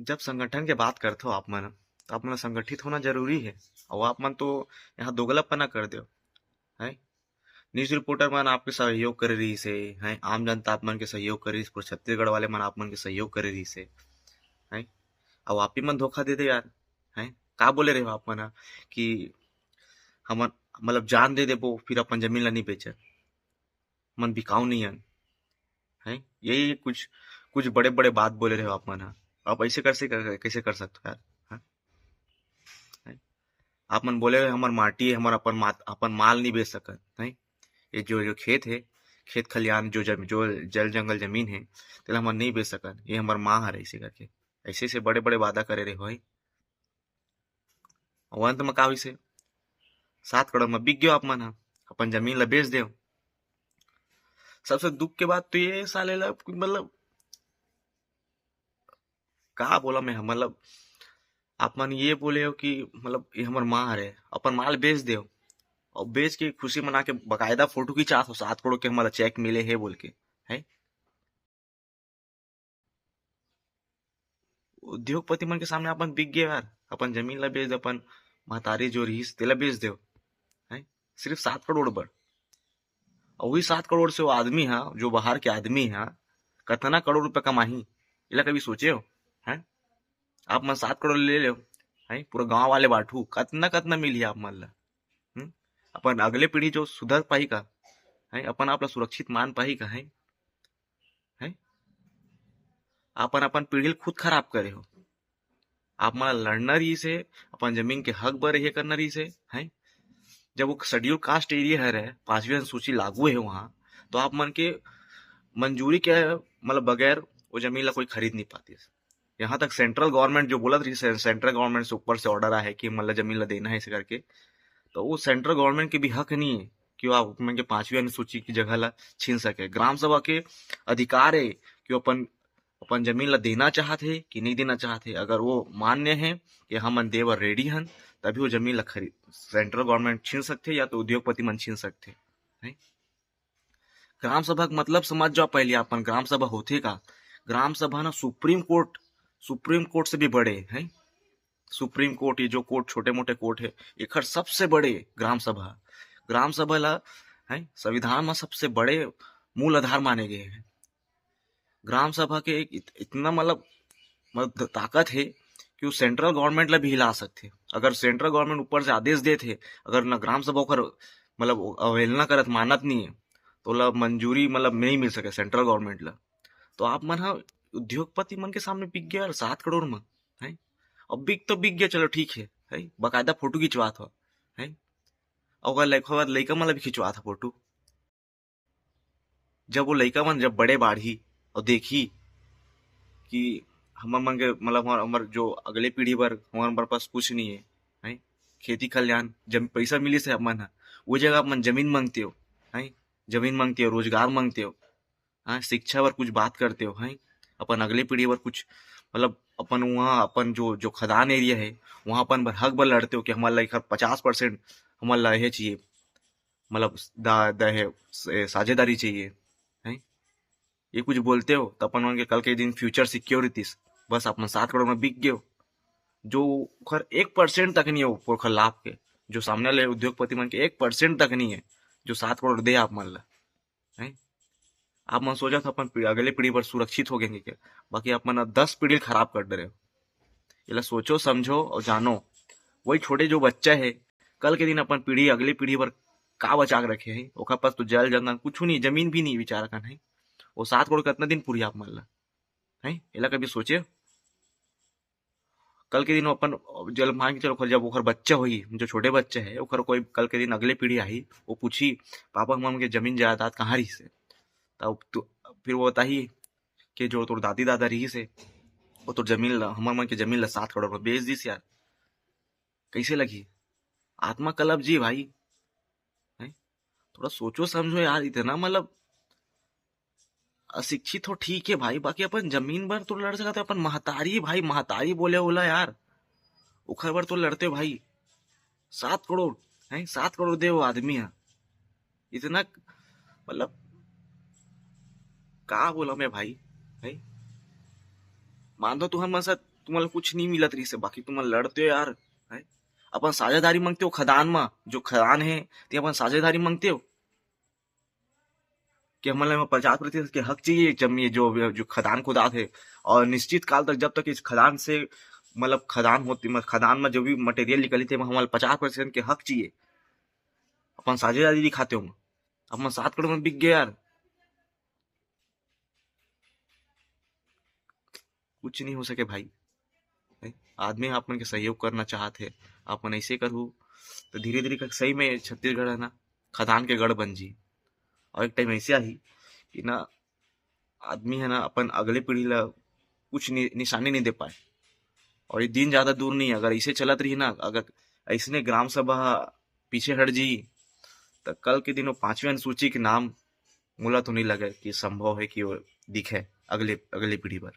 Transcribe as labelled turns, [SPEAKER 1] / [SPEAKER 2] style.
[SPEAKER 1] जब संगठन के बात करते हो आप मन, तो आप मन संगठित होना जरूरी है। और आप मन तो यहाँ दोगलापना कर दो है। न्यूज रिपोर्टर मन आपके सहयोग करे रही से है, आम जनता आप मन के सहयोग करे रही से, पूरे छत्तीसगढ़ वाले मन आप मन के सहयोग करे रही से है। अब आप ही मन धोखा दे दे यार है। का बोले रहे हो आप मन हा, कि हम मतलब जान दे देबो फिर अपन जमीन ला नहीं बेचे, मन बिकाऊ नहीं है। यही कुछ कुछ बड़े बड़े बात बोले रहे हो आप मन हा। आप ऐसे कैसे कर सकते हो यार। हाँ? हैं? आप मन बोले हमर माटी है, हमर अपन माल नहीं बेच सकत है। ये जो जो खेत है, खेत खलियान जो जल जंगल जमीन है, तेला हमन नहीं बेच सकत, ये हमर माँ हर ऐसे करके ऐसे से बड़े बड़े वादा करे रहे हो। और अंत में का हुई से 7 करोड़ में बिक गयो आप मन हा, अपन जमीन ला बेच दे। सबसे दुख के बात तो ये साले ला मतलब का बोला मैं, मतलब आप मन ये बोले हो कि मतलब ये हमर माँ हरे, अपन माल बेच दे और बेच के खुशी मना के बकायदा फोटो खिंचा हो 7 करोड़ के हमारा चेक मिले है बोल के है। उद्योगपति मन के सामने अपन बिक गए यार, अपन जमीन ला बेच दे, अपन महतारी जो रहीस तेला बेच दे है, सिर्फ 7 करोड़ बर। और वही 7 करोड़ से वो आदमी हा जो बाहर के आदमी हा कितना करोड़ रुपए कमाही, इला कभी सोचे हो है। आप मन 7 करोड़ ले लो है, पूरा गांव वाले बांटू कितना कितना मिली आप मन ला। हम्म? अपन अगले पीढ़ी जो सुधर पाही का है, अपन आप ला सुरक्षित मान पाही का है। अपन अपन पीढ़ी ला खुद खराब करे हो। आप मन लड़ना रही से, अपन जमीन के हक बर ये करना रही से है। जब वो शेड्यूल कास्ट एरिया है रहे, 5वीं अनुसूची लागू है वहां, तो आप मन के मंजूरी के मतलब बगैर वो जमीन ला कोई खरीद नहीं पाती। यहाँ तक सेंट्रल गवर्नमेंट जो बोला रही, सेंट्रल गवर्नमेंट से ऊपर से ऑर्डर आया है कि मतलब जमीन ला देना है इसे करके, तो वो सेंट्रल गवर्नमेंट के भी हक नहीं है कि वो आप मन के 5वीं अनुसूची की जगह ला छीन सके। ग्राम सभा के अधिकार है कि वो अपन अपन जमीन ला देना चाहते कि नहीं देना चाहते। अगर वो मान्य है कि हम मन देवर रेडी हन, तभी वो जमीन ला खरीद सेंट्रल गवर्नमेंट छीन सकते या तो उद्योगपति मन छीन सकते है। ग्राम सभा का मतलब समझ जाओ पहले अपन, ग्राम सभा होते का, ग्राम सभा ना सुप्रीम कोर्ट से भी बड़े है। सुप्रीम कोर्ट, ये जो कोर्ट छोटे मोटे कोर्ट है, एक सबसे बड़े ग्राम सभा ला है संविधान में सबसे बड़े मूल आधार माने गए हैं। ग्राम सभा के एक इतना मतलब ताकत है कि वो सेंट्रल गवर्नमेंट ला भी हिला सकते। अगर सेंट्रल गवर्नमेंट ऊपर से आदेश देते, अगर न ग्राम सभा कर मतलब अवहेलना करत मानत नहीं है, तो ला मंजूरी मतलब नहीं मिल सके सेंट्रल गवर्नमेंट ला। तो आप मन हा उद्योगपति मन के सामने बिक गया यार 7 करोड़ में है। अब बिक तो बिक गया, चलो ठीक है बकायदा फोटो खिंचवा था है। और लड़का मतलब भी खिंचवा था फोटो। जब वो लड़का मन जब बड़े बाढ़ी और देखी कि हमर मन के मतलब हमर जो अगले पीढ़ी बर हमारे पास कुछ नहीं है। खेती खलियान जब पैसा मिली से अपन वो जगह अपन जमीन मांगते हो है, जमीन मांगते हो, रोजगार मांगते हो, हाँ शिक्षा पर कुछ बात करते हो है। अपन अगले पीढ़ी पर कुछ मतलब अपन वहाँ अपन जो जो खदान एरिया है वहां अपन हक बर लड़ते हो कि हमारे लाइक 50% हमारे ला चाहिए, मतलब साझेदारी चाहिए है। ये कुछ बोलते हो तो अपन के कल के दिन फ्यूचर सिक्योरिटीज बस अपन 7 करोड़ में बिक गए हो। जो खर 1% तक नहीं है वो लाभ के, जो सामने वाले उद्योगपति मन के 1% तक नहीं है जो 7 करोड़ दे आप मन ला है। आप मन सोचा था अपन अगले पीढ़ी पर सुरक्षित हो गए क्या, बाकी आप मन 10 पीढ़ी खराब कर दे रहे हो। ये सोचो समझो और जानो, वही छोटे जो बच्चा है, कल के दिन अपन पीढ़ी अगली पीढ़ी पर का बचा के रखे है, ओकर पास तो जल जंगल कुछ नहीं, जमीन भी नहीं विचार का है। वो 7 करोड़ कितना दिन पूरी आप मन ला है, एला कभी सोचे। कल के दिन अपन जल मान के चलो जब ओकर बच्चा होई, जो छोटे बच्चे है ओकर कोई कल के दिन अगले पीढ़ी आई, वो पूछी पापा मम्मी के जमीन जायदाद कहाँ रही से, तब तो फिर वो बताही कि जो तोर दादी दादा रही से वो तो जमीन ला हमार मन के जमीन ला 7 करोड़ में बेच दिस यार। कैसे लगी, आत्मा कलब जी भाई है। थोड़ा सोचो समझो यार, इतना मतलब अशिक्षित हो ठीक है भाई, बाकी अपन जमीन पर तो लड़ सकते, अपन महतारी भाई महतारी बोले बोला यार, उखर पर तो लड़ते भाई। 7 करोड़ है, 7 करोड़ दे वो आदमी है, इतना मतलब का बोला मैं भाई है। मान दो तुहर मन साथ तुम्हाला कुछ नहीं मिलत रही से, बाकी तुम्हाला लड़ते हो यार, है? अपन साझेदारी मांगते हो खदान में, जो खदान है ते अपन साझेदारी मांगते हो कि हमारे 50% के हक चाहिए जमीन, जो खदान खुदा थे, और निश्चित काल तक जब तक इस खदान से मतलब खदान होती, खदान में जो भी मटेरियल निकली थे हमारे 50% के हक चाहिए। अपन साझेदारी दिखाते हो, अपन 7 करोड़ में बिक गए यार। कुछ नहीं हो सके भाई, है? आदमी अपन के सहयोग करना चाहते, अपन ऐसे करू तो धीरे धीरे सही में छत्तीसगढ़ है ना खदान के गढ़ बन जी। और एक टाइम ऐसे आई कि ना आदमी है ना अपन अगले पीढ़ी ला कुछ निशानी नहीं दे पाए। और ये दिन ज्यादा दूर नहीं है, अगर ऐसे चलत रही ना, अगर ऐसने ग्राम सभा पीछे हट जी, तो कल के दिन वो 5वीं अनुसूची के नाम मोला तो नहीं लगे कि संभव है कि वो दिखे अगले अगले पीढ़ी पर।